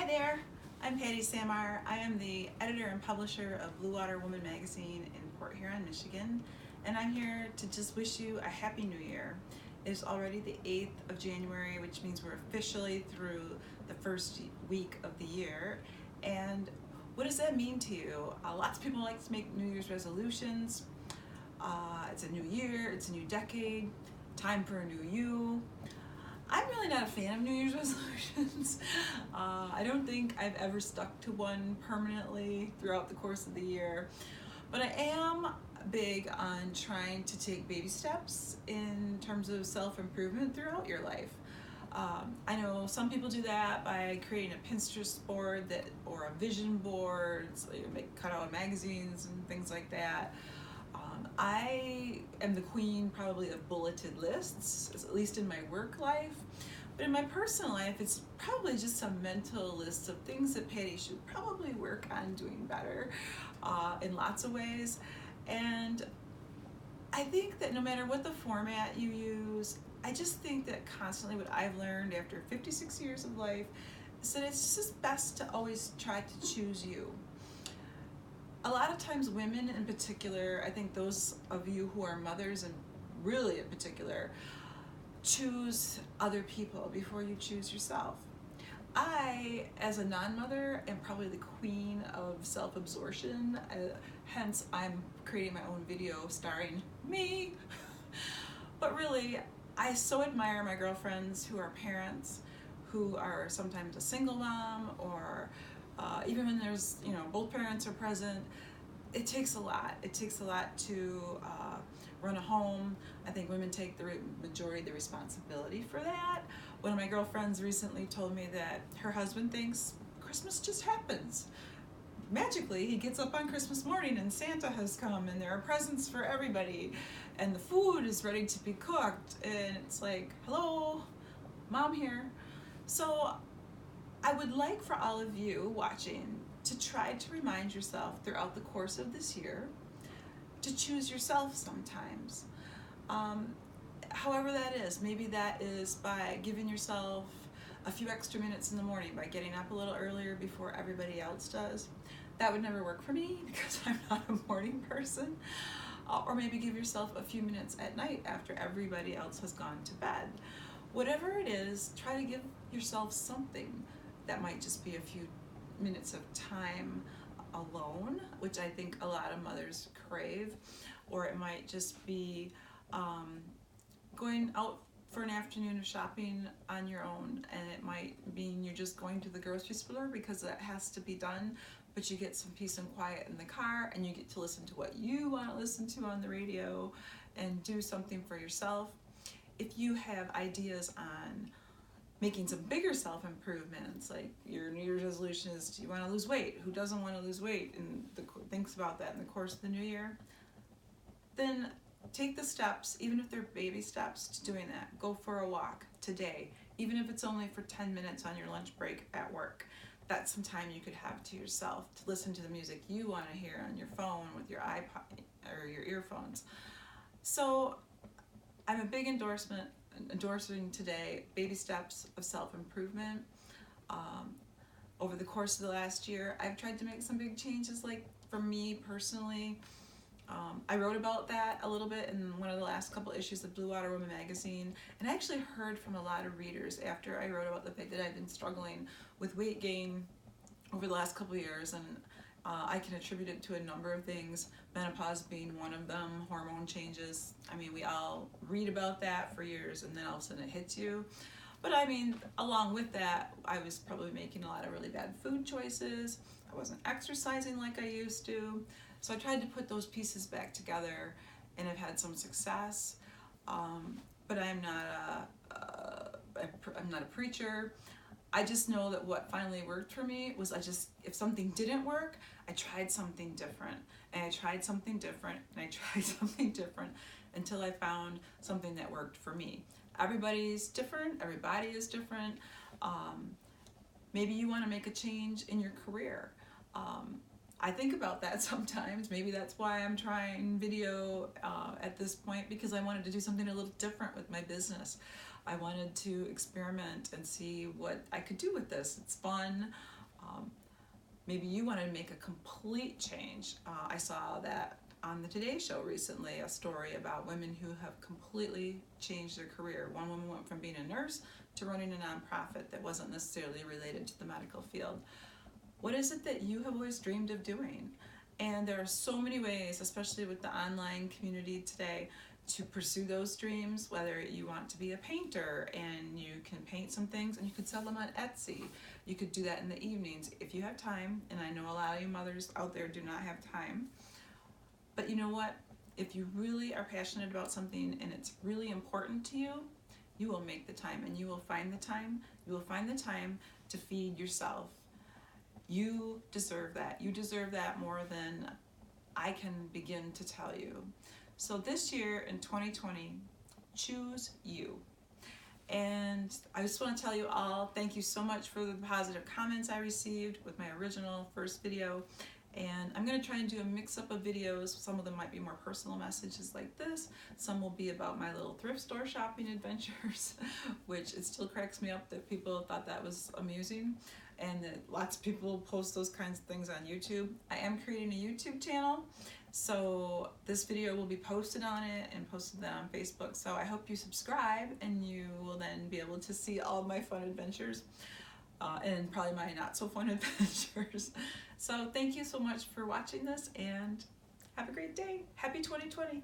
there, I'm Patty Samar. I am the editor and publisher of Blue Water Woman magazine in Port Huron, Michigan, and I'm here to just wish you a Happy New Year. It is already the 8th of January, which means we're officially through the first week of the year. And what does that mean to you? Lots of people like to make New Year's resolutions. It's a new year, it's a new decade, time for a new you. I'm really not a fan of New Year's resolutions. I don't think I've ever stuck to one permanently throughout the course of the year, but I am big on trying to take baby steps in terms of self-improvement throughout your life. I know some people do that by creating a Pinterest board or a vision board, so you make cutout magazines and things like that. I am the queen probably of bulleted lists, at least in my work life. But in my personal life, it's probably just a mental list of things that Patty should probably work on doing better in lots of ways. And I think that no matter what the format you use, I just think that constantly what I've learned after 56 years of life is that it's just best to always try to choose you. A lot of times women in particular, I think those of you who are mothers and really in particular, choose other people before you choose yourself. I, as a non-mother, am probably the queen of self-absorption, hence I'm creating my own video starring me. But really, I so admire my girlfriends who are parents, who are sometimes a single mom, or even when there's, both parents are present. It takes a lot. It takes a lot to run a home. I think women take the majority of the responsibility for that. One of my girlfriends recently told me that her husband thinks Christmas just happens. Magically, he gets up on Christmas morning and Santa has come and there are presents for everybody and the food is ready to be cooked, and it's like, hello, mom here. So I would like for all of you watching to try to remind yourself throughout the course of this year to choose yourself sometimes. However that is, maybe that is by giving yourself a few extra minutes in the morning, by getting up a little earlier before everybody else does. That would never work for me because I'm not a morning person. Or maybe give yourself a few minutes at night after everybody else has gone to bed. Whatever it is, try to give yourself something. That might just be a few minutes of time alone, which I think a lot of mothers crave, or it might just be going out for an afternoon of shopping on your own, and it might mean you're just going to the grocery store because that has to be done, but you get some peace and quiet in the car and you get to listen to what you want to listen to on the radio and do something for yourself. If you have ideas on making some bigger self-improvements, like your New Year's resolution is, do you want to lose weight? Who doesn't want to lose weight and thinks about that in the course of the new year? Then take the steps, even if they're baby steps, to doing that. Go for a walk today, even if it's only for 10 minutes on your lunch break at work. That's some time you could have to yourself to listen to the music you want to hear on your phone with your iPod or your earphones. So I'm a big endorsing today baby steps of self-improvement. Over the course of the last year, I've tried to make some big changes, like for me personally. I wrote about that a little bit in one of the last couple issues of Blue Water Woman magazine, and I actually heard from a lot of readers after I wrote about the fact that I've been struggling with weight gain over the last couple of years, and I can attribute it to a number of things, menopause being one of them, hormone changes. I mean, we all read about that for years and then all of a sudden it hits you. But I mean, along with that, I was probably making a lot of really bad food choices. I wasn't exercising like I used to. So I tried to put those pieces back together and I've had some success. But I'm not a preacher. I just know that what finally worked for me was if something didn't work, I tried something different, and I tried something different, and I tried something different until I found something that worked for me. Everybody's different, everybody is different. Maybe you want to make a change in your career. I think about that sometimes. Maybe that's why I'm trying video at this point, because I wanted to do something a little different with my business. I wanted to experiment and see what I could do with this. It's fun. Maybe you want to make a complete change. I saw that on the Today Show recently, a story about women who have completely changed their career. One woman went from being a nurse to running a nonprofit that wasn't necessarily related to the medical field. What is it that you have always dreamed of doing? And there are so many ways, especially with the online community today, to pursue those dreams, whether you want to be a painter and you can paint some things and you could sell them on Etsy. You could do that in the evenings if you have time, and I know a lot of you mothers out there do not have time. But you know what? If you really are passionate about something and it's really important to you, you will make the time and you will find the time. You will find the time to feed yourself. You deserve that. You deserve that more than I can begin to tell you. So this year in 2020, choose you. And I just want to tell you all, thank you so much for the positive comments I received with my original first video. And I'm going to try and do a mix-up of videos. Some of them might be more personal messages like this. Some will be about my little thrift store shopping adventures, which it still cracks me up that people thought that was amusing, and that lots of people post those kinds of things on YouTube. I am creating a YouTube channel, so this video will be posted on it and posted then on Facebook. So I hope you subscribe, and you will then be able to see all of my fun adventures. And probably my not so fun adventures. So thank you so much for watching this, and have a great day. Happy 2020.